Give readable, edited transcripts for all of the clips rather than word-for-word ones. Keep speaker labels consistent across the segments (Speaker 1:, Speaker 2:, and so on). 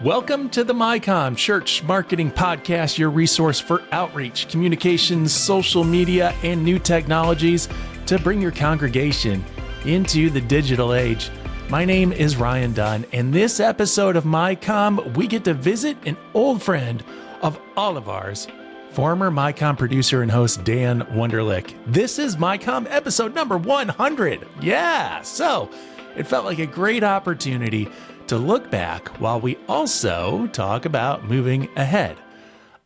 Speaker 1: Welcome to the MyCOM Church Marketing Podcast, your resource for outreach, communications, social media, and new technologies to bring your congregation into the digital age. My name is Ryan Dunn, and this episode of MyCOM, we get to visit an old friend of all of ours, former MyCOM producer and host Dan Wunderlich. This is MyCOM episode number 100. Yeah, so it felt like a great opportunity to look back while we also talk about moving ahead.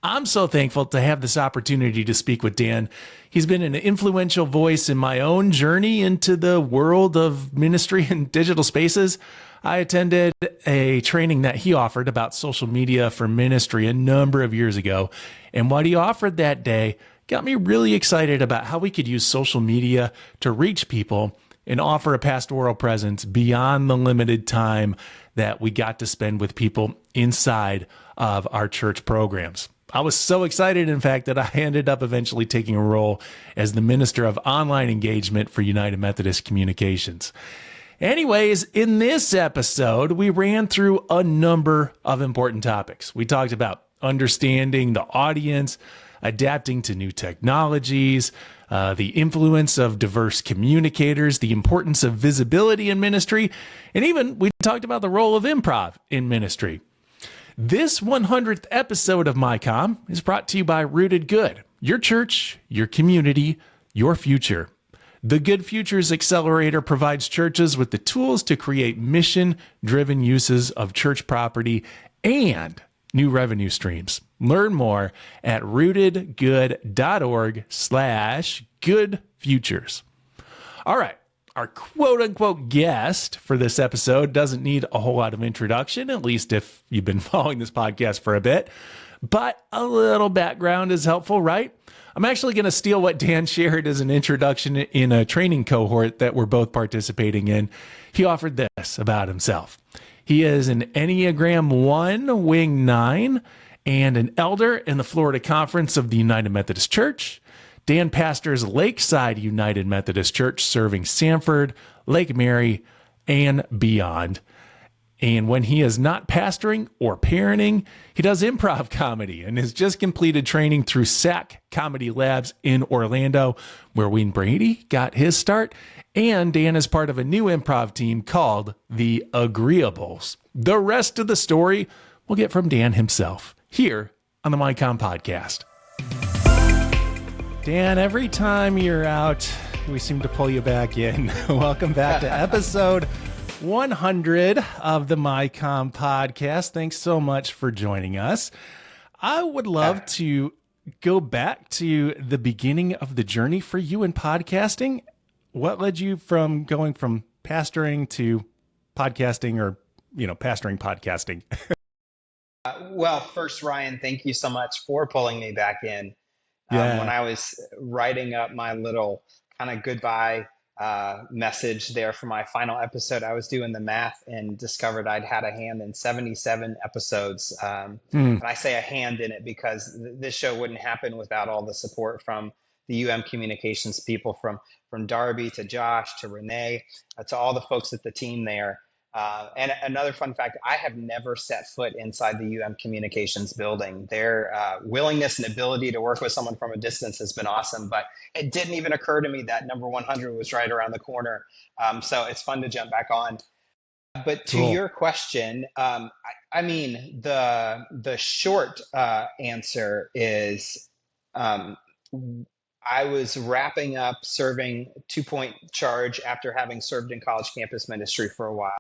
Speaker 1: I'm so thankful to have this opportunity to speak with Dan. He's been an influential voice in my own journey into the world of ministry and digital spaces. I attended a training that he offered about social media for ministry a number of years ago, and what he offered that day got me really excited about how we could use social media to reach people and offer a pastoral presence beyond the limited time that we got to spend with people inside of our church programs. I was so excited, in fact, that I ended up eventually taking a role as the Minister of Online Engagement for United Methodist Communications. Anyways, in this episode, we ran through a number of important topics. We talked about understanding the audience, adapting to new technologies, the influence of diverse communicators, the importance of visibility in ministry, and even we talked about the role of improv in ministry. This 100th episode of MyCOM is brought to you by Rooted Good, your church, your community, your future. The Good Futures Accelerator provides churches with the tools to create mission-driven uses of church property and new revenue streams. Learn more at rootedgood.org/goodfutures. All right. Our quote-unquote guest for this episode doesn't need a whole lot of introduction, at least if you've been following this podcast for a bit, but a little background is helpful, right? I'm actually going to steal what Dan shared as an introduction in a training cohort that we're both participating in. He offered this about himself. He is an Enneagram 1, Wing 9, and an elder in the Florida Conference of the United Methodist Church. Dan pastors Lakeside United Methodist Church, serving Sanford, Lake Mary, and beyond. And when he is not pastoring or parenting, he does improv comedy and has just completed training through SAC Comedy Labs in Orlando, where Wayne Brady got his start. And Dan is part of a new improv team called The Agreeables. The rest of the story we'll get from Dan himself here on the MyCOM podcast. Dan, every time you're out, we seem to pull you back in. Welcome back to episode 100 of the MyCOM podcast. Thanks so much for joining us. I would love to go back to the beginning of the journey for you in podcasting. What led you from going from pastoring to podcasting, or, pastoring podcasting?
Speaker 2: Well, first, Ryan, thank you so much for pulling me back in. When I was writing up my little kind of goodbye message there for my final episode, I was doing the math and discovered I'd had a hand in 77 episodes. And I say a hand in it because this show wouldn't happen without all the support from the communications people, from Darby to Josh to Renee, to all the folks at the team there. And another fun fact, I have never set foot inside the communications building. Their willingness and ability to work with someone from a distance has been awesome, but it didn't even occur to me that number 100 was right around the corner. So it's fun to jump back on. But to your question, the short answer is I was wrapping up serving 2-point charge after having served in college campus ministry for a while.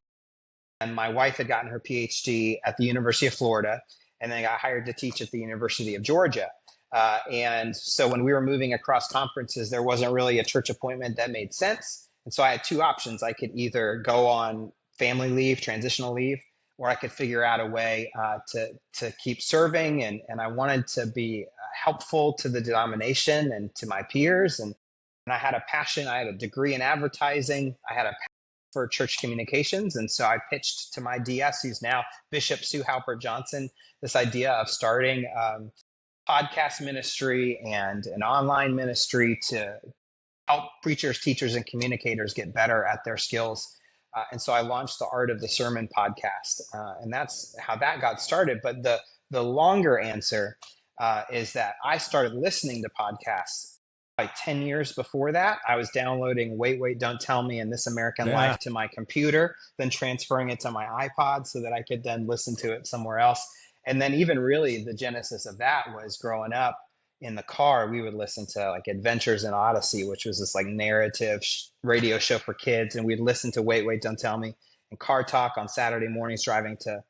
Speaker 2: And my wife had gotten her PhD at the University of Florida, and then got hired to teach at the University of Georgia. And so when we were moving across conferences, there wasn't really a church appointment that made sense. And so I had two options. I could either go on family leave, transitional leave, or I could figure out a way to keep serving. And I wanted to be helpful to the denomination and to my peers. And I had a passion. I had a degree in advertising. I had a passion for church communications. And so I pitched to my DS, who's now Bishop Sue Halpert Johnson, this idea of starting podcast ministry and an online ministry to help preachers, teachers, and communicators get better at their skills. And so I launched the Art of the Sermon podcast, and that's how that got started. But the longer answer is that I started listening to podcasts like 10 years before that. I was downloading Wait, Wait, Don't Tell Me and This American Life to my computer, then transferring it to my iPod so that I could then listen to it somewhere else. And then even really the genesis of that was growing up in the car, we would listen to like Adventures in Odyssey, which was this like narrative radio show for kids. And we'd listen to Wait, Wait, Don't Tell Me and Car Talk on Saturday mornings driving to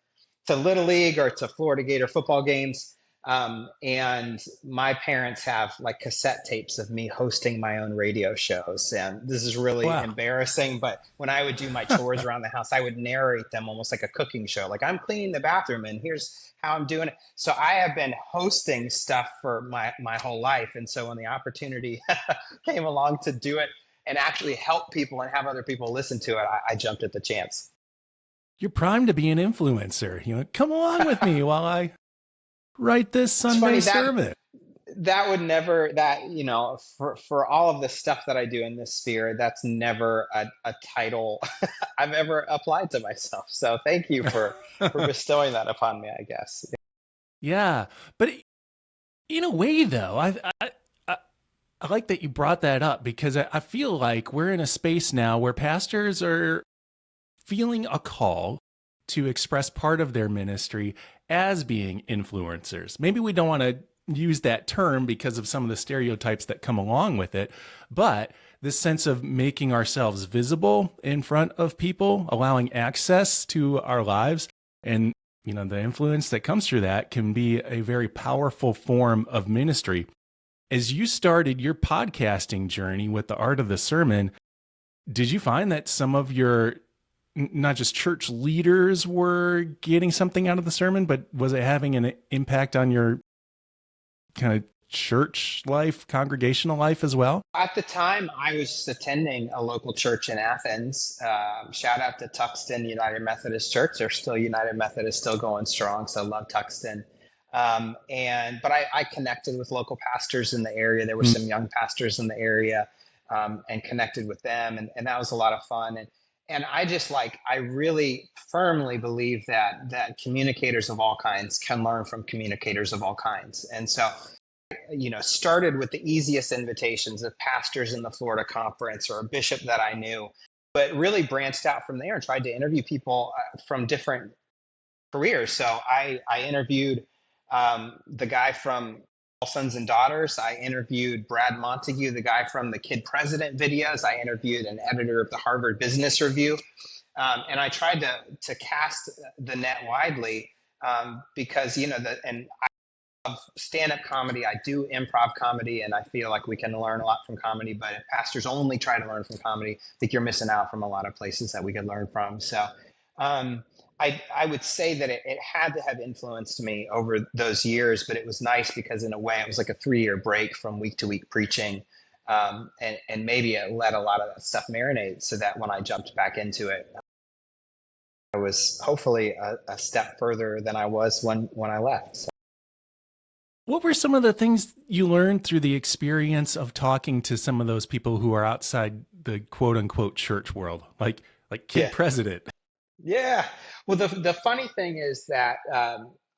Speaker 2: Little League or to Florida Gator football games. And my parents have like cassette tapes of me hosting my own radio shows. And this is really embarrassing, but when I would do my chores around the house, I would narrate them almost like a cooking show. Like, I'm cleaning the bathroom and here's how I'm doing it. So I have been hosting stuff for my whole life. And so when the opportunity came along to do it and actually help people and have other people listen to it, I jumped at the chance.
Speaker 1: You're primed to be an influencer. Come along with me while I write this Sunday sermon.
Speaker 2: That would never, for all of the stuff that I do in this sphere, that's never a title I've ever applied to myself. So thank you for bestowing that upon me, I guess.
Speaker 1: Yeah. But in a way, though, I like that you brought that up, because I feel like we're in a space now where pastors are feeling a call to express part of their ministry as being influencers. Maybe we don't want to use that term because of some of the stereotypes that come along with it, but this sense of making ourselves visible in front of people, allowing access to our lives, and the influence that comes through that can be a very powerful form of ministry. As you started your podcasting journey with the Art of the Sermon, did you find that some of your not just church leaders were getting something out of the sermon, but was it having an impact on your kind of church life, congregational life as well?
Speaker 2: At the time, I was just attending a local church in Athens. Shout out to Tuxton United Methodist Church. They're still United Methodist, still going strong. So I love Tuxton. But I connected with local pastors in the area. There were some young pastors in the area, and connected with them. And that was a lot of fun. And I really firmly believe that communicators of all kinds can learn from communicators of all kinds. And so, started with the easiest invitations of pastors in the Florida conference or a bishop that I knew, but really branched out from there and tried to interview people from different careers. So I interviewed the guy from Sons and Daughters. I interviewed Brad Montague, the guy from the Kid President videos. I interviewed an editor of the Harvard Business Review. And I tried to cast the net widely because, and I love stand-up comedy. I do improv comedy, and I feel like we can learn a lot from comedy. But if pastors only try to learn from comedy, I think you're missing out from a lot of places that we could learn from. So I would say that it had to have influenced me over those years, but it was nice because in a way it was like a 3-year break from week to week preaching. And maybe it let a lot of that stuff marinate so that when I jumped back into it, I was hopefully a step further than I was when I left. So.
Speaker 1: What were some of the things you learned through the experience of talking to some of those people who are outside the quote unquote church world, like Kid President? Yeah.
Speaker 2: Well, the funny thing is that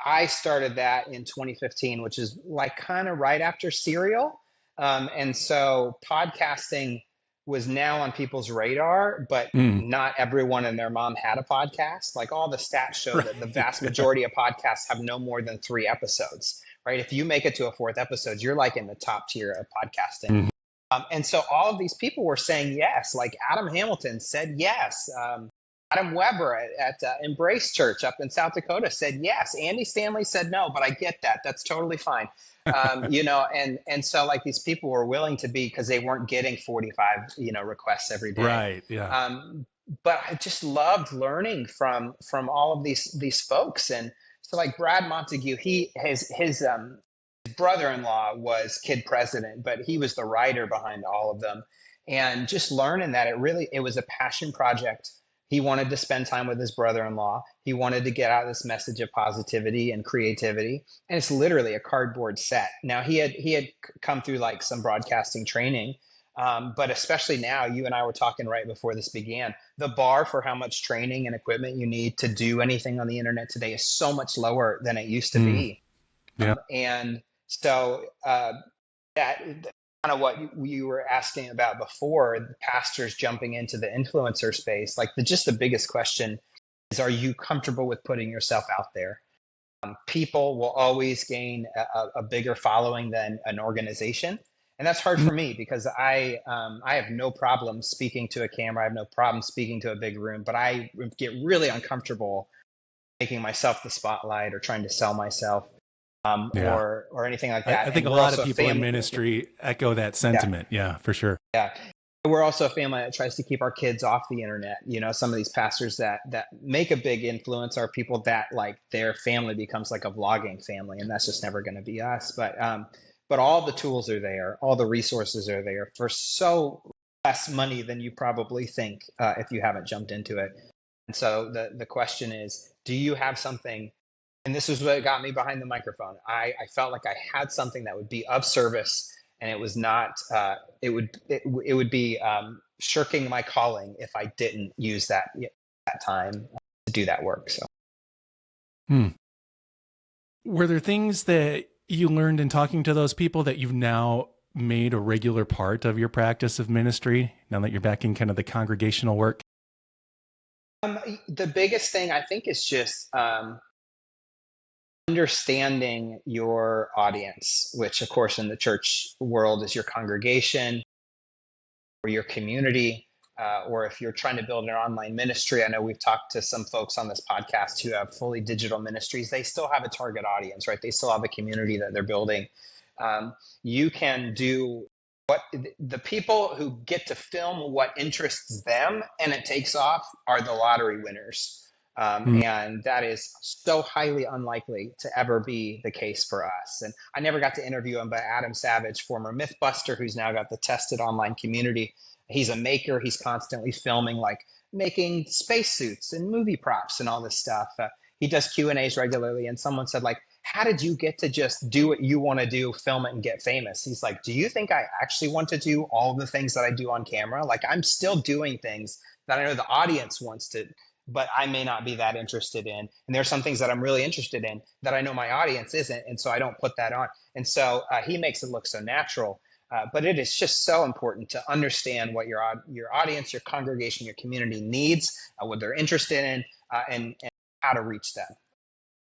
Speaker 2: I started that in 2015, which is like kind of right after Serial. And so podcasting was now on people's radar, but not everyone and their mom had a podcast. Like all the stats show that the vast majority of podcasts have no more than 3 episodes, right? If you make it to a 4th episode, you're like in the top tier of podcasting. And so all of these people were saying yes, like Adam Hamilton said yes. Adam Weber at Embrace Church up in South Dakota said yes. Andy Stanley said no, but I get that. That's totally fine. And so like these people were willing to be, because they weren't getting 45, requests every day.
Speaker 1: Right. Yeah.
Speaker 2: But I just loved learning from all of these folks. And so like Brad Montague, his brother-in-law was Kid President, but he was the writer behind all of them. And just learning that it was a passion project. He wanted to spend time with his brother-in-law. He wanted to get out this message of positivity and creativity. And it's literally a cardboard set. Now he had come through like some broadcasting training, But especially now, you and I were talking right before this began, the bar for how much training and equipment you need to do anything on the internet today is so much lower than it used to be.
Speaker 1: Yeah.
Speaker 2: And so that kind of what you were asking about before, the pastors jumping into the influencer space, like just the biggest question is, are you comfortable with putting yourself out there? People will always gain a bigger following than an organization. And that's hard for me because I have no problem speaking to a camera. I have no problem speaking to a big room, but I get really uncomfortable making myself the spotlight or trying to sell myself. Or anything like that.
Speaker 1: I think a lot of people in ministry echo that sentiment. Yeah, for sure.
Speaker 2: Yeah. We're also a family that tries to keep our kids off the internet. You know, some of these pastors that make a big influence are people that like their family becomes like a vlogging family, and that's just never going to be us. But all the tools are there, all the resources are there for so less money than you probably think if you haven't jumped into it. And so the question is, do you have something? And this is what got me behind the microphone. I felt like I had something that would be of service, and it was not. It would be shirking my calling if I didn't use that time to do that work. So,
Speaker 1: were there things that you learned in talking to those people that you've now made a regular part of your practice of ministry now that you're back in kind of the congregational work?
Speaker 2: The biggest thing I think is just understanding your audience, which of course in the church world is your congregation or your community, or if you're trying to build an online ministry. I know we've talked to some folks on this podcast who have fully digital ministries. They still have a target audience, right? They still have a community that they're building. You can do what the people who get to film what interests them and it takes off are the lottery winners. And that is so highly unlikely to ever be the case for us. And I never got to interview him, but Adam Savage, former Mythbuster, who's now got the Tested online community. He's a maker. He's constantly filming, like making spacesuits and movie props and all this stuff. He does Q&As regularly. And someone said, like, how did you get to just do what you want to do, film it and get famous? He's like, do you think I actually want to do all the things that I do on camera? Like, I'm still doing things that I know the audience wants to, but I may not be that interested in. And there's some things that I'm really interested in that I know my audience isn't. And so I don't put that on. And so he makes it look so natural. But it is just so important to understand what your audience, your congregation, your community needs, what they're interested in, and how to reach them.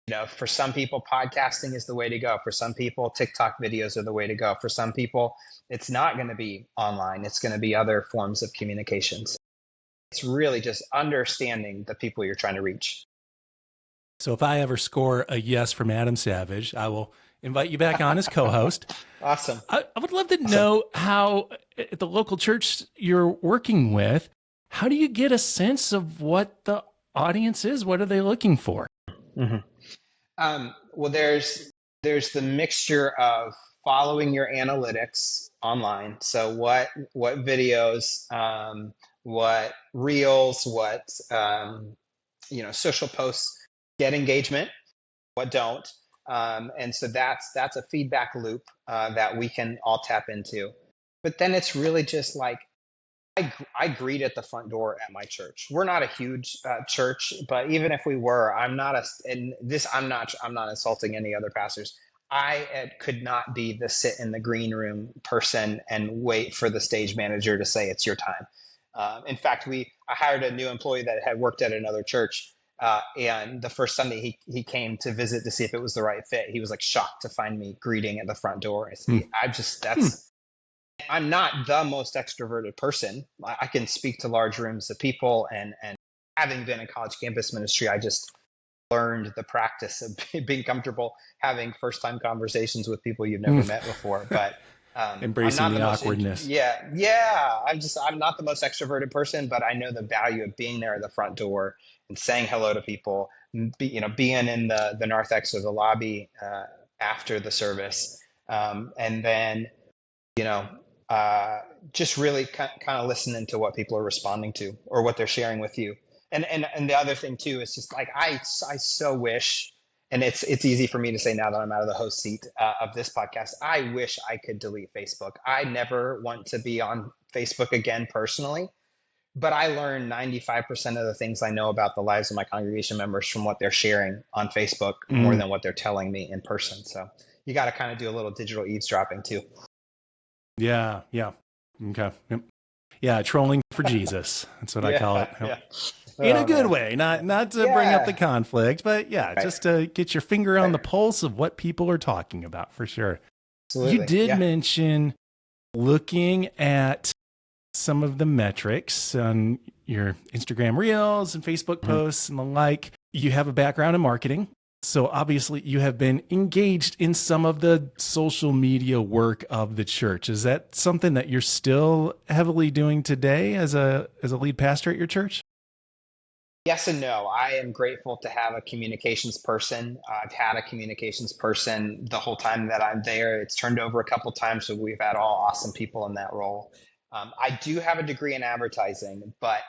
Speaker 2: You know, for some people, podcasting is the way to go. For some people, TikTok videos are the way to go. For some people, it's not going to be online. It's going to be other forms of communications. It's really just understanding the people you're trying to reach.
Speaker 1: So if I ever score a yes from Adam Savage, I will invite you back on as co-host.
Speaker 2: Awesome.
Speaker 1: I would love to know how, at the local church you're working with, how do you get a sense of what the audience is? What are they looking for?
Speaker 2: Mm-hmm. Well, there's the mixture of following your analytics online. So what videos, what reels, what social posts get engagement, what don't. And so that's a feedback loop that we can all tap into. But then it's really just like, I greet at the front door at my church. We're not a huge church, but even if we were, I'm not insulting any other pastors. I could not be the sit in the green room person and wait for the stage manager to say it's your time. In fact, I hired a new employee that had worked at another church. And the first Sunday he came to visit to see if it was the right fit. He was like shocked to find me greeting at the front door. I'm not the most extroverted person. I can speak to large rooms of people, and having been in college campus ministry, I just learned the practice of being comfortable having first-time conversations with people you've never met before. But
Speaker 1: embracing the awkwardness.
Speaker 2: I'm not the most extroverted person, but I know the value of being there at the front door and saying hello to people. Being in the narthex or the lobby after the service, and then just really kind of listening to what people are responding to or what they're sharing with you. And the other thing too is just like I so wish and it's easy for me to say now that I'm out of the host seat of this podcast. I wish I could delete Facebook. I never want to be on Facebook again personally, but I learned 95% of the things I know about the lives of my congregation members from what they're sharing on Facebook more than what they're telling me in person. So you got to kind of do a little digital eavesdropping too.
Speaker 1: Yeah. Okay. Yep. Yeah, trolling for Jesus. That's what I call it.
Speaker 2: Yeah.
Speaker 1: In a good way, not to bring up the conflict, but just to get your finger on the pulse of what people are talking about, for sure.
Speaker 2: Absolutely.
Speaker 1: You did mention looking at some of the metrics on your Instagram reels and Facebook posts and the like. You have a background in marketing, so obviously you have been engaged in some of the social media work of the church. Is that something that you're still heavily doing today as a lead pastor at your church?
Speaker 2: Yes and no. I am grateful to have a communications person. I've had a communications person the whole time that I'm there. It's turned over a couple times, so we've had all awesome people in that role. I do have a degree in advertising, but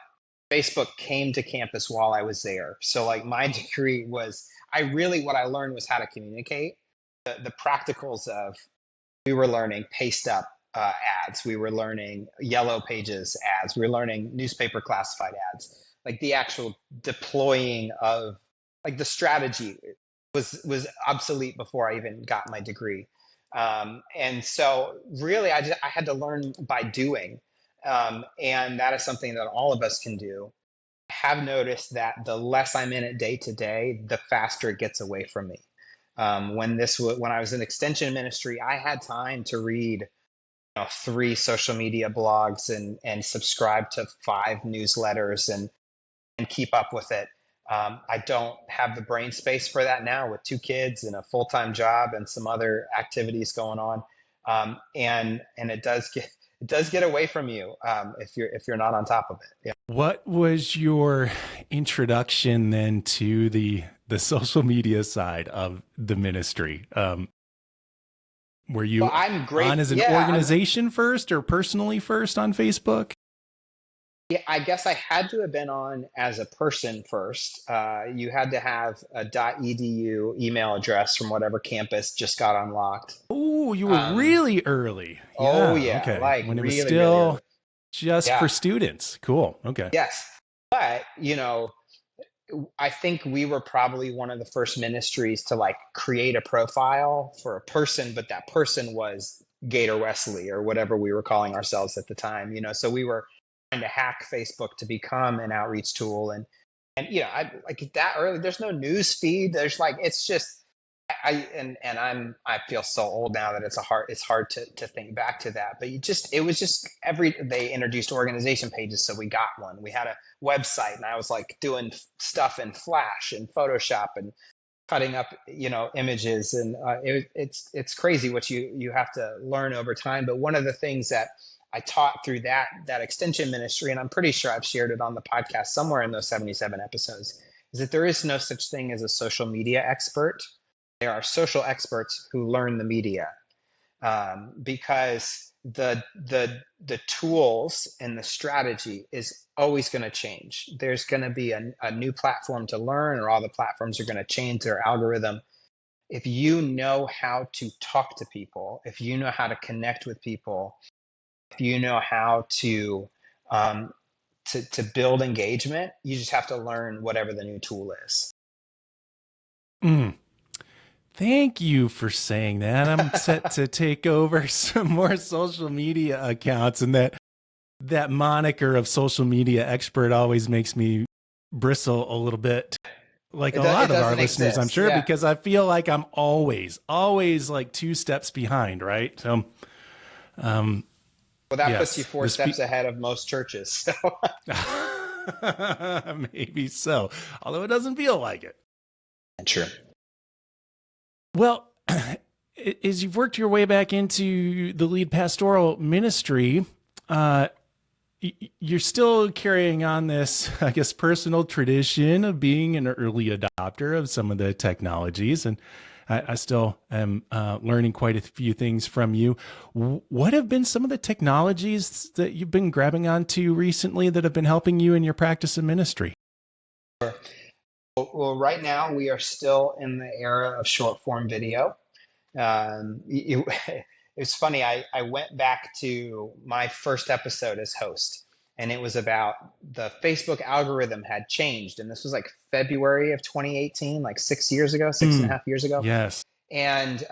Speaker 2: Facebook came to campus while I was there. So like my degree was, what I learned was how to communicate. The practicals of, we were learning paste up ads. We were learning yellow pages ads. We were learning newspaper classified ads. Like the actual deploying of like the strategy was obsolete before I even got my degree. And so really I had to learn by doing. And that is something that all of us can do. I have noticed that the less I'm in it day to day, the faster it gets away from me. When I was in extension ministry, I had time to read 3 social media blogs and subscribe to 5 newsletters and keep up with it. I don't have the brain space for that now with 2 kids and a full-time job and some other activities going on. And it does get away from you if you're not on top of it. Yeah.
Speaker 1: What was your introduction then to the social media side of the ministry? Were you on as an organization first or personally first on Facebook?
Speaker 2: Yeah, I guess I had to have been on as a person first. You had to have a .edu email address from whatever campus just got unlocked.
Speaker 1: Oh, you were really early.
Speaker 2: Okay.
Speaker 1: Like when it was
Speaker 2: really,
Speaker 1: still
Speaker 2: really
Speaker 1: just for students. Cool. Okay.
Speaker 2: Yes. But, I think we were probably one of the first ministries to like create a profile for a person, but that person was Gator Wesley or whatever we were calling ourselves at the time, so we were trying to hack Facebook to become an outreach tool. And I like that early, there's no news feed. There's like, it's just, I feel so old now that it's hard to think back to that, but they introduced organization pages. So we got one, we had a website and I was like doing stuff in Flash and Photoshop and cutting up, images. And it's crazy what you have to learn over time. But one of the things that I taught through that extension ministry, and I'm pretty sure I've shared it on the podcast somewhere in those 77 episodes, is that there is no such thing as a social media expert. There are social experts who learn the media, because the tools and the strategy is always going to change. There's going to be a new platform to learn, or all the platforms are going to change their algorithm. If you know how to talk to people, if you know how to connect with people, if you know how to build engagement, you just have to learn whatever the new tool is.
Speaker 1: Thank you for saying that. I'm set to take over some more social media accounts, and that moniker of social media expert always makes me bristle a little bit, like a lot of our listeners, I'm sure, because I feel like I'm always like 2 steps behind, right? So,
Speaker 2: well, that puts you 4 steps ahead of most churches. So.
Speaker 1: Maybe so, although it doesn't feel like it.
Speaker 2: Sure.
Speaker 1: Well, as you've worked your way back into the lead pastoral ministry, you're still carrying on this, I guess, personal tradition of being an early adopter of some of the technologies. And I still am learning quite a few things from you. What have been some of the technologies that you've been grabbing onto recently that have been helping you in your practice of ministry?
Speaker 2: Sure. Well, right now we are still in the era of short form video. It's funny. I went back to my first episode as host, and it was about the Facebook algorithm had changed. And this was like February of 2018, like 6 years ago, six and a half years ago.
Speaker 1: Yes.
Speaker 2: And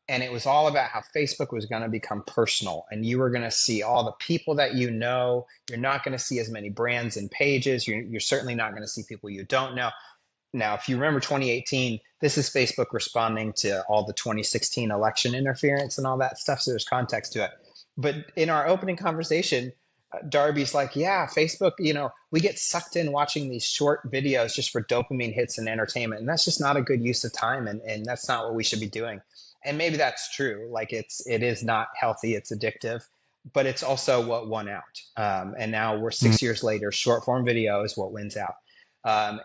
Speaker 2: it was all about how Facebook was going to become personal, and you were going to see all the people that you know. You're not going to see as many brands and pages. You're certainly not going to see people you don't know. Now, if you remember 2018, this is Facebook responding to all the 2016 election interference and all that stuff. So there's context to it. But in our opening conversation, Darby's like, yeah, Facebook, we get sucked in watching these short videos just for dopamine hits and entertainment. And that's just not a good use of time. And that's not what we should be doing. And maybe that's true. Like it is not healthy. It's addictive, but it's also what won out. And now we're 6 years later, short form video is what wins out.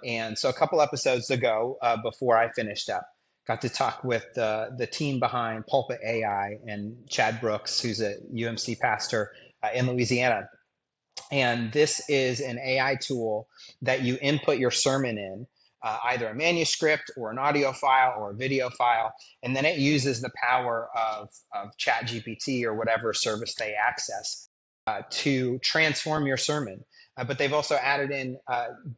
Speaker 2: And so a couple episodes ago, before I finished up, got to talk with the team behind Pulpit AI and Chad Brooks, who's a UMC pastor in Louisiana. And this is an AI tool that you input your sermon in, either a manuscript or an audio file or a video file. And then it uses the power of ChatGPT or whatever service they access to transform your sermon. But they've also added in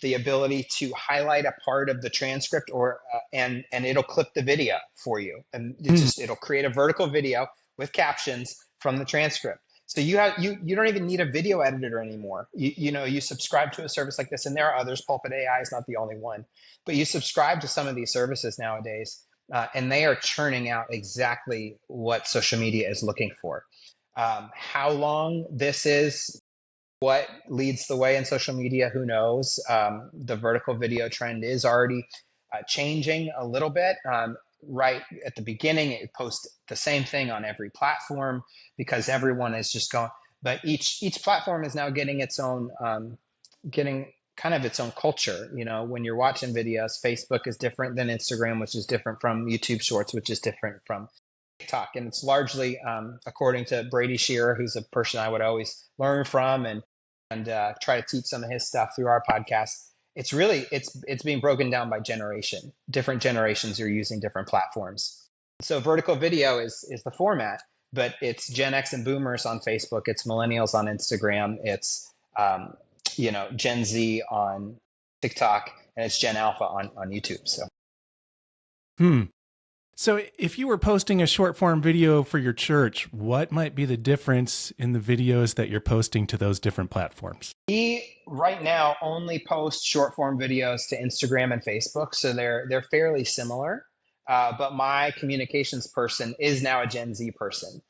Speaker 2: the ability to highlight a part of the transcript and it'll clip the video for you. And it'll create a vertical video with captions from the transcript. So you don't even need a video editor anymore. You subscribe to a service like this, and there are others. Pulpit AI is not the only one, but you subscribe to some of these services nowadays, and they are churning out exactly what social media is looking for. How long this is, what leads the way in social media, who knows? The vertical video trend is already changing a little bit. Right at the beginning, it posts the same thing on every platform because everyone is just going. But each platform is now getting its own, getting kind of its own culture. When you're watching videos, Facebook is different than Instagram, which is different from YouTube Shorts, which is different from TikTok. And it's largely, according to Brady Shearer, who's a person I would always learn from and try to teach some of his stuff through our podcast. It's being broken down by generation. Different generations are using different platforms. So vertical video is the format, but it's Gen X and Boomers on Facebook. It's Millennials on Instagram. It's Gen Z on TikTok, and it's Gen Alpha on YouTube.
Speaker 1: So if you were posting a short form video for your church, what might be the difference in the videos that you're posting to those different platforms?
Speaker 2: We right now only post short form videos to Instagram and Facebook, so they're fairly similar. But my communications person is now a Gen Z person,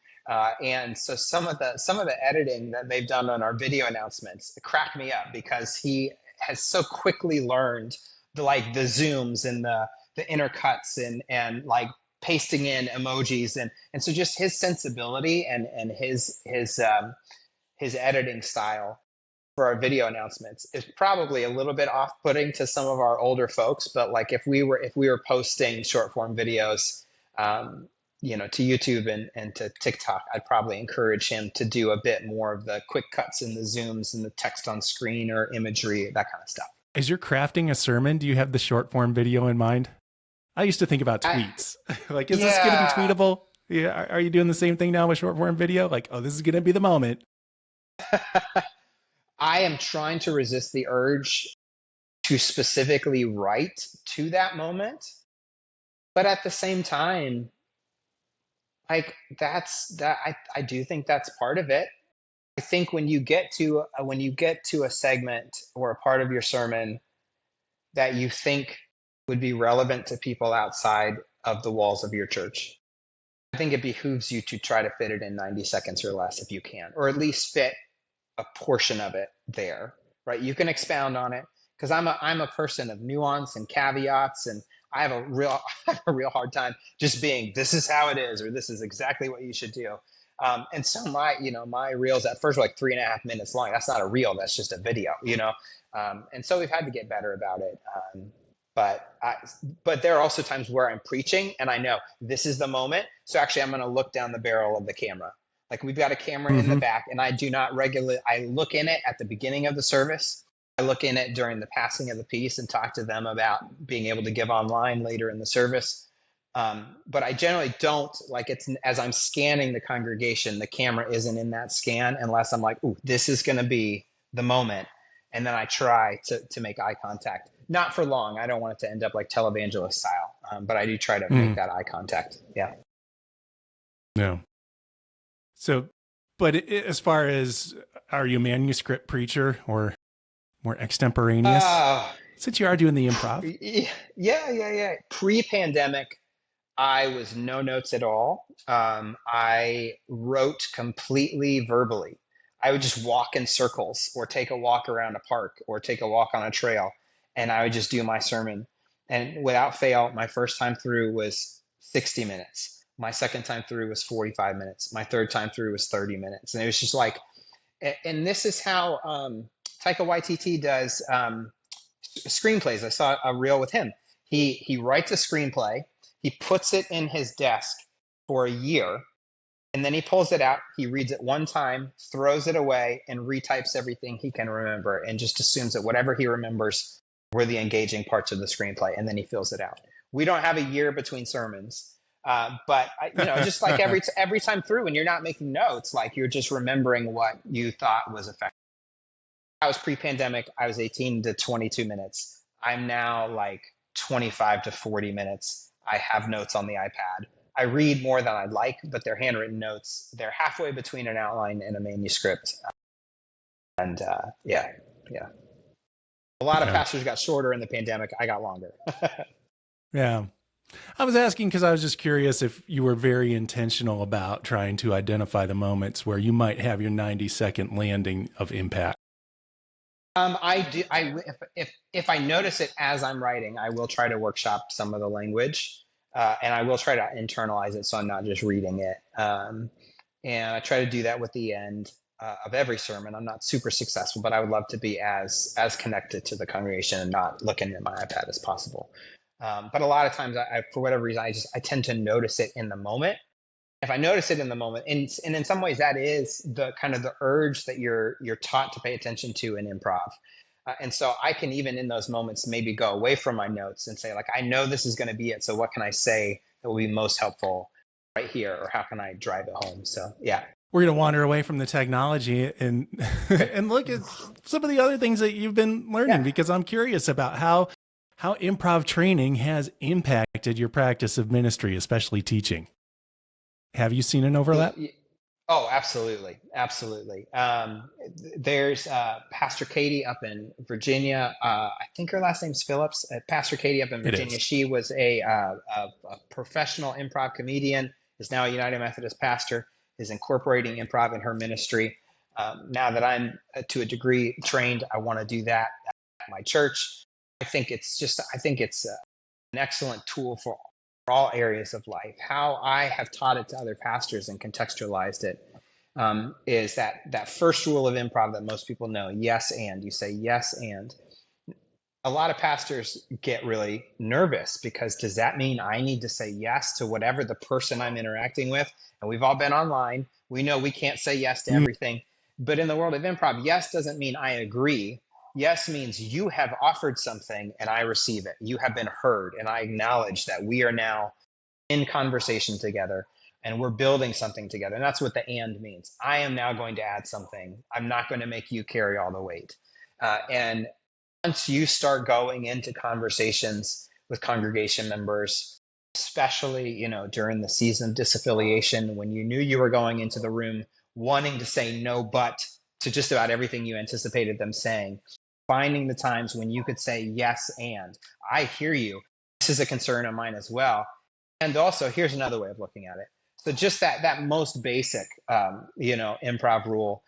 Speaker 2: and so some of the editing that they've done on our video announcements crack me up because he has so quickly learned the zooms and the intercuts and like pasting in emojis and so just his sensibility and his editing style for our video announcements is probably a little bit off-putting to some of our older folks. But like if we were posting short form videos to YouTube and to TikTok, I'd probably encourage him to do a bit more of the quick cuts and the zooms and the text on screen or imagery, that kind of stuff.
Speaker 1: As you're crafting a sermon, do you have the short form video in mind? I used to think about tweets. Is this going to be tweetable? Yeah. Are you doing the same thing now with short form video? Like, oh, this is going to be the moment.
Speaker 2: I am trying to resist the urge to specifically write to that moment. But at the same time, like I do think that's part of it. I think when you get to a segment or a part of your sermon that you think would be relevant to people outside of the walls of your church, I think it behooves you to try to fit it in 90 seconds or less if you can, or at least fit a portion of it there, right? You can expound on it because I'm a person of nuance and caveats, and I have a real hard time just being, this is how it is, or this is exactly what you should do. And so my reels at first were like 3.5 minutes long. That's not a reel. That's just a video, and so we've had to get better about it. But there are also times where I'm preaching and I know this is the moment. So actually I'm going to look down the barrel of the camera. Like we've got a camera in the back, and I do not regularly, I look in it at the beginning of the service I look in it during the passing of the piece and talk to them about being able to give online later in the service. But I generally don't, like, it's as I'm scanning the congregation, the camera isn't in that scan unless I'm like, ooh, this is going to be the moment. And then I try to make eye contact. Not for long. I don't want it to end up like televangelist style, but I do try to make that eye contact. Yeah.
Speaker 1: No. So, but as far as, are you a manuscript preacher or more extemporaneous? Since you are doing the improv.
Speaker 2: Yeah. Pre-pandemic, I was no notes at all. I wrote completely verbally. I would just walk in circles or take a walk around a park or take a walk on a trail, and I would just do my sermon. And without fail, my first time through was 60 minutes. My second time through was 45 minutes. My third time through was 30 minutes. And it was just like, and this is how Taika Waititi does screenplays. I saw a reel with him. He writes a screenplay. He puts it in his desk for a year, and then he pulls it out. He reads it one time, throws it away, and retypes everything he can remember, and just assumes that whatever he remembers were the engaging parts of the screenplay, and then he fills it out. We don't have a year between sermons, but just like every time through, when you're not making notes, like you're just remembering what you thought was effective. I was pre-pandemic. I was 18 to 22 minutes. I'm now like 25 to 40 minutes. I have notes on the iPad. I read more than I'd like, but they're handwritten notes. They're halfway between an outline and a manuscript. And yeah. A lot of pastors got shorter in the pandemic. I got longer.
Speaker 1: Yeah. I was asking because I was just curious if you were very intentional about trying to identify the moments where you might have your 90-second landing of impact.
Speaker 2: I do. If I notice it as I'm writing, I will try to workshop some of the language, and I will try to internalize it so I'm not just reading it. And I try to do that with the end of every sermon. I'm not super successful, but I would love to be as connected to the congregation and not looking at my iPad as possible. But a lot of times, I for whatever reason, I tend to notice it in the moment. If I notice it in the moment, and in some ways that is the kind of the urge that you're taught to pay attention to in improv. And so I can, even in those moments, maybe go away from my notes and say, like, I know this is going to be it. So what can I say that will be most helpful right here? Or how can I drive it home? So, yeah.
Speaker 1: We're going to wander away from the technology and and look at some of the other things that you've been learning, because I'm curious about how improv training has impacted your practice of ministry, especially teaching. Have you seen an overlap?
Speaker 2: Oh, absolutely. There's Pastor Katie up in Virginia. I think her last name's Phillips. Pastor Katie up in Virginia. She was a professional improv comedian, is now a United Methodist pastor, is incorporating improv in her ministry. Now that I'm to a degree trained, I want to do that at my church. I think it's an excellent tool for all areas of life. How I have taught it to other pastors and contextualized it is that first rule of improv that most people know: yes and. You say yes and. A lot of pastors get really nervous because does that mean I need to say yes to whatever the person I'm interacting with? And we've all been online. We know we can't say yes to everything. But in the world of improv, yes doesn't mean I agree. Yes means you have offered something and I receive it. You have been heard, and I acknowledge that we are now in conversation together and we're building something together. And that's what the and means. I am now going to add something. I'm not going to make you carry all the weight. And once you start going into conversations with congregation members, especially, during the season of disaffiliation, when you knew you were going into the room wanting to say no, but to just about everything you anticipated them saying, finding the times when you could say yes and. I hear you. This is a concern of mine as well. And also, here's another way of looking at it. So just that most basic, improv rule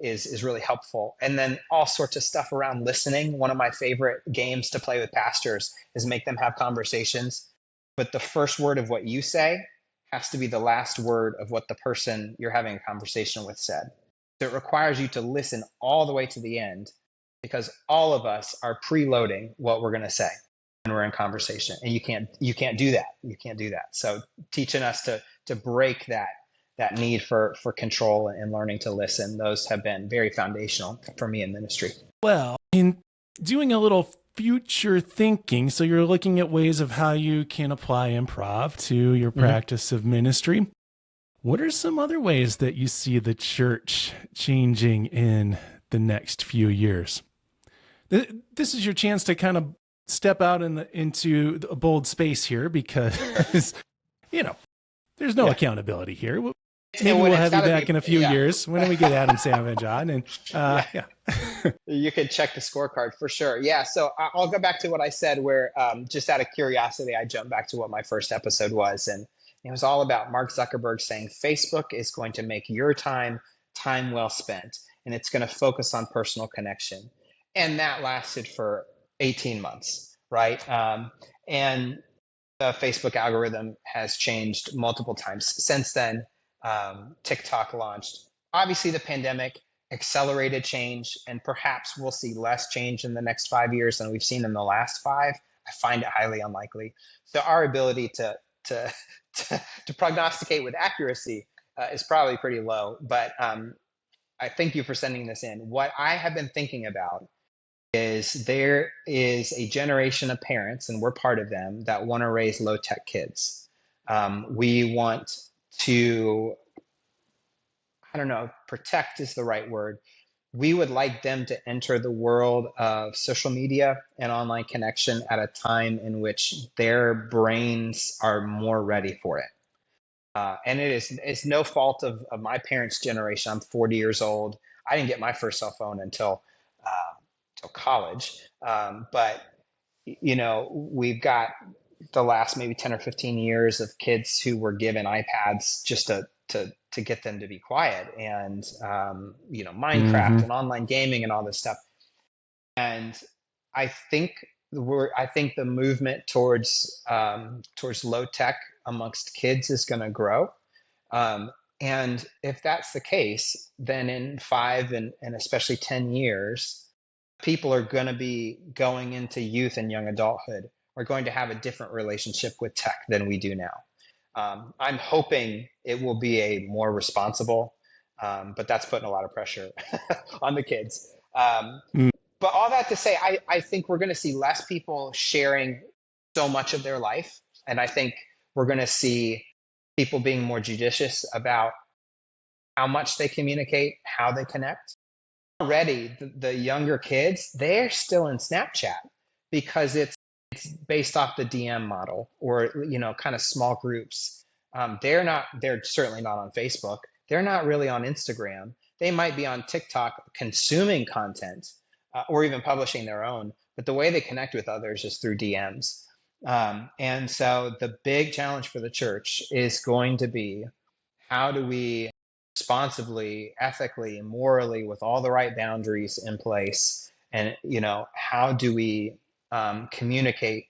Speaker 2: is really helpful. And then all sorts of stuff around listening. One of my favorite games to play with pastors is make them have conversations. But the first word of what you say has to be the last word of what the person you're having a conversation with said. So it requires you to listen all the way to the end, because all of us are preloading what we're going to say when we're in conversation, and you can't do that. You can't do that. So teaching us to break that need for control and learning to listen, those have been very foundational for me in ministry.
Speaker 1: Well, in doing a little future thinking, so you're looking at ways of how you can apply improv to your practice of ministry. What are some other ways that you see the church changing in the next few years? This is your chance to kind of step out into a bold space here because, there's no accountability here. Maybe we'll have you back in a few years when we get Adam Savage on. And
Speaker 2: you can check the scorecard for sure. Yeah. So I'll go back to what I said where just out of curiosity, I jumped back to what my first episode was. And it was all about Mark Zuckerberg saying Facebook is going to make your time well spent. And it's going to focus on personal connection. And that lasted for 18 months, right? And the Facebook algorithm has changed multiple times since then. TikTok launched. Obviously, the pandemic accelerated change, and perhaps we'll see less change in the next 5 years than we've seen in the last 5. I find it highly unlikely. So our ability to prognosticate with accuracy is probably pretty low. But I thank you for sending this in. What I have been thinking about is there is a generation of parents, and we're part of them, that want to raise low-tech kids. We want to, protect is the right word. We would like them to enter the world of social media and online connection at a time in which their brains are more ready for it. And it's no fault of my parents' generation. I'm 40 years old. I didn't get my first cell phone until college. But, we've got the last maybe 10 or 15 years of kids who were given iPads just to get them to be quiet, and Minecraft and online gaming and all this stuff. And I think the movement towards low tech amongst kids is going to grow. And if that's the case, then in 5 and especially 10 years, people are going to be going into youth and young adulthood. Are going to have a different relationship with tech than we do now. I'm hoping it will be a more responsible, but that's putting a lot of pressure on the kids. But all that to say, I think we're going to see less people sharing so much of their life. And I think we're going to see people being more judicious about how much they communicate, how they connect. Already, the younger kids, they're still in Snapchat because it's based off the DM model, or kind of small groups. They're certainly not on Facebook. They're not really on Instagram. They might be on TikTok consuming content or even publishing their own, but the way they connect with others is through DMs. And so the big challenge for the church is going to be, how do we responsibly, ethically, morally, with all the right boundaries in place, and how do we communicate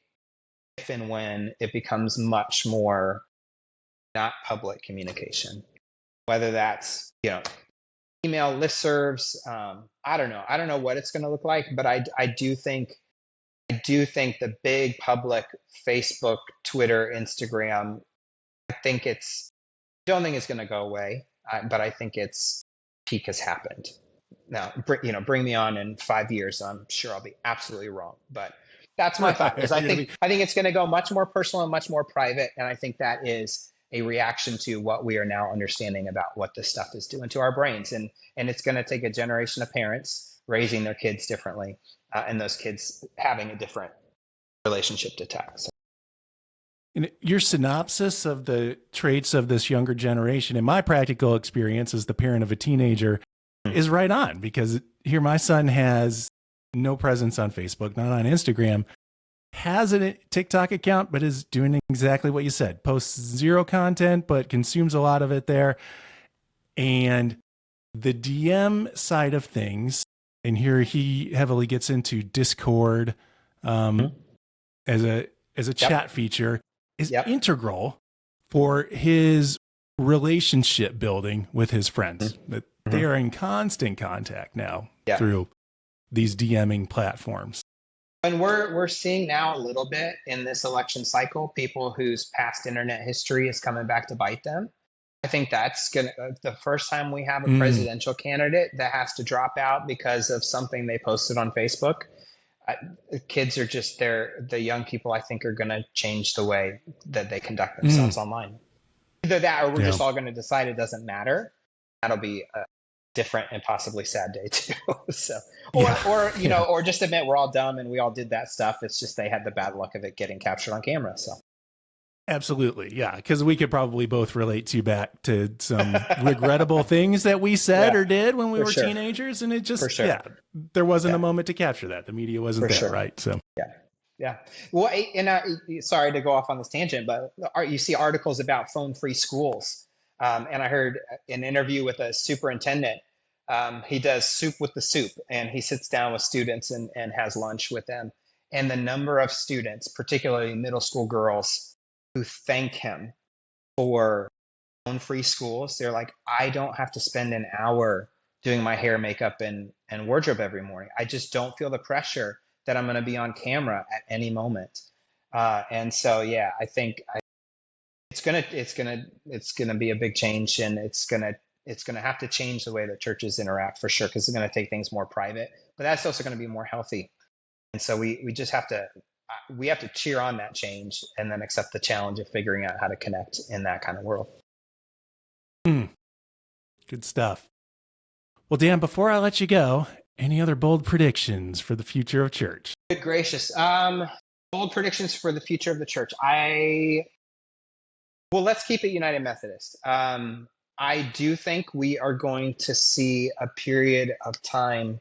Speaker 2: if and when it becomes much more not public communication, whether that's email listservs. I don't know what it's going to look like, but I do think the big public Facebook, Twitter, Instagram, don't think it's going to go away, but I think its peak has happened. Now, bring me on in 5 years, I'm sure I'll be absolutely wrong, but that's my thought. Is I think it's going to go much more personal and much more private, and I think that is a reaction to what we are now understanding about what this stuff is doing to our brains, and it's going to take a generation of parents raising their kids differently, and those kids having a different relationship to tech. So.
Speaker 1: And your synopsis of the traits of this younger generation, in my practical experience as the parent of a teenager, is right on, because here my son has no presence on Facebook, not on Instagram, has a TikTok account, but is doing exactly what you said, posts zero content, but consumes a lot of it there. And the DM side of things, and here he heavily gets into Discord as a chat feature, is integral for his relationship building with his friends. That they are in constant contact now through these DMing platforms.
Speaker 2: And we're seeing now a little bit in this election cycle, people whose past internet history is coming back to bite them. I think that's the first time we have a presidential candidate that has to drop out because of something they posted on Facebook. Kids are just the young people, I think, are going to change the way that they conduct themselves online. Either that or we're just all going to decide it doesn't matter. That'll be a different and possibly sad day too. So, or just admit we're all dumb and we all did that stuff. It's just they had the bad luck of it getting captured on camera. So.
Speaker 1: Absolutely. Yeah. Because we could probably both relate back to some regrettable things that we said or did when we were teenagers. And it just, there wasn't a moment to capture that. The media wasn't there. Right. So,
Speaker 2: yeah. Well, and sorry to go off on this tangent, but you see articles about phone-free schools. And I heard an interview with a superintendent. He does soup with the soup, and he sits down with students and has lunch with them. And the number of students, particularly middle school girls, who thank him for phone-free schools. They're like, I don't have to spend an hour doing my hair, makeup, and wardrobe every morning. I just don't feel the pressure that I'm going to be on camera at any moment. And so, I think it's gonna be a big change, and it's gonna have to change the way that churches interact for sure, because it's going to take things more private. But that's also going to be more healthy. And so we just have to. We have to cheer on that change and then accept the challenge of figuring out how to connect in that kind of world.
Speaker 1: Good stuff. Well, Dan, before I let you go, any other bold predictions for the future of church?
Speaker 2: Good gracious. Bold predictions for the future of the church. Let's keep it United Methodist. I do think we are going to see a period of time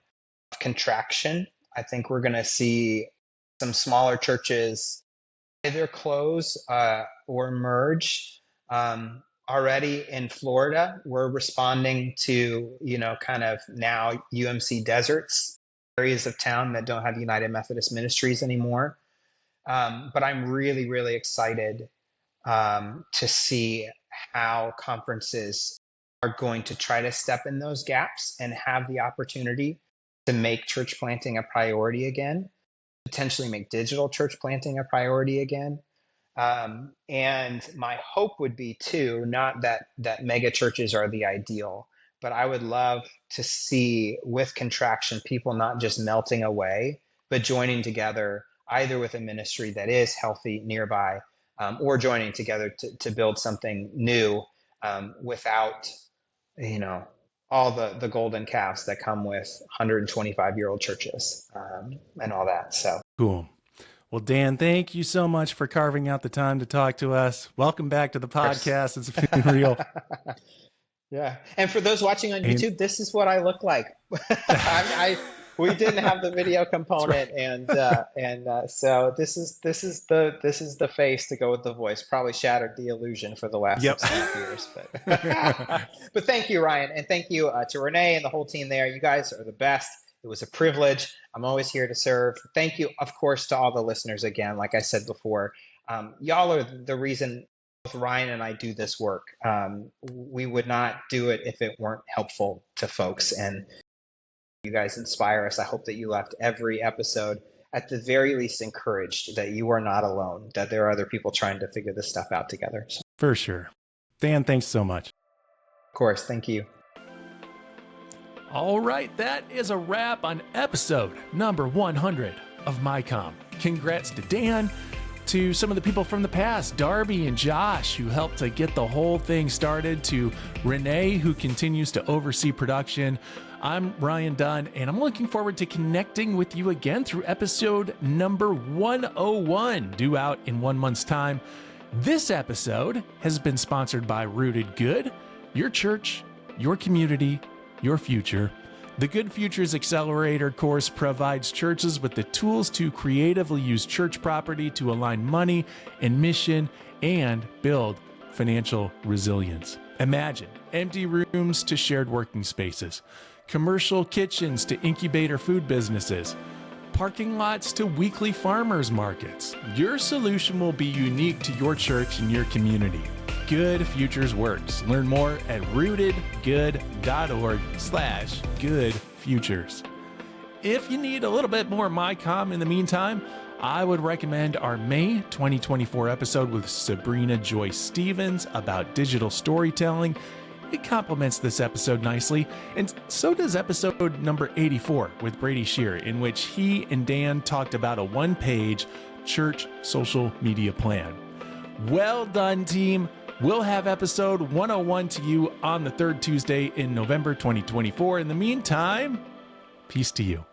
Speaker 2: of contraction. I think we're going to see some smaller churches either close or merge. Already in Florida, we're responding to, kind of now UMC deserts, areas of town that don't have United Methodist ministries anymore. But I'm really, really excited to see how conferences are going to try to step in those gaps and have the opportunity to make church planting a priority again. Potentially make digital church planting a priority again. And my hope would be too, not that mega churches are the ideal, but I would love to see with contraction, people not just melting away, but joining together either with a ministry that is healthy nearby, or joining together to build something new, without, all the golden calves that come with 125-year-old churches, and all that. So
Speaker 1: cool. Well, Dan, thank you so much for carving out the time to talk to us. Welcome back to the podcast. It's been real.
Speaker 2: Yeah. And for those watching on YouTube, this is what I look like. We didn't have the video component, and so this is the face to go with the voice. Probably shattered the illusion for the last 6.5 years, but thank you, Ryan, and thank you to Renee and the whole team there. You guys are the best. It was a privilege. I'm always here to serve. Thank you, of course, to all the listeners again. Like I said before, y'all are the reason both Ryan and I do this work. We would not do it if it weren't helpful to folks, and you guys inspire us. I hope that you left every episode, at the very least, encouraged that you are not alone, that there are other people trying to figure this stuff out together. So.
Speaker 1: For sure. Dan, thanks so much.
Speaker 2: Of course. Thank you.
Speaker 1: All right. That is a wrap on episode number 100 of MyCOM. Congrats to Dan, to some of the people from the past, Darby and Josh, who helped to get the whole thing started, to Renee, who continues to oversee production. I'm Ryan Dunn, and I'm looking forward to connecting with you again through episode number 101, due out in 1 month's time. This episode has been sponsored by Rooted Good, your church, your community, your future. The Good Futures Accelerator course provides churches with the tools to creatively use church property to align money and mission and build financial resilience. Imagine empty rooms to shared working spaces, commercial kitchens to incubator food businesses, parking lots to weekly farmers markets. Your solution will be unique to your church and your community. Good Futures works. Learn more at rootedgood.org/goodfutures. If you need a little bit more MyCOM in the meantime, I would recommend our May 2024 episode with Sabrina Joy Stevens about digital storytelling. It complements this episode nicely, and so does episode number 84 with Brady Shear, in which he and Dan talked about a one-page church social media plan. Well done, team. We'll have episode 101 to you on the third Tuesday in November 2024. In the meantime, peace to you.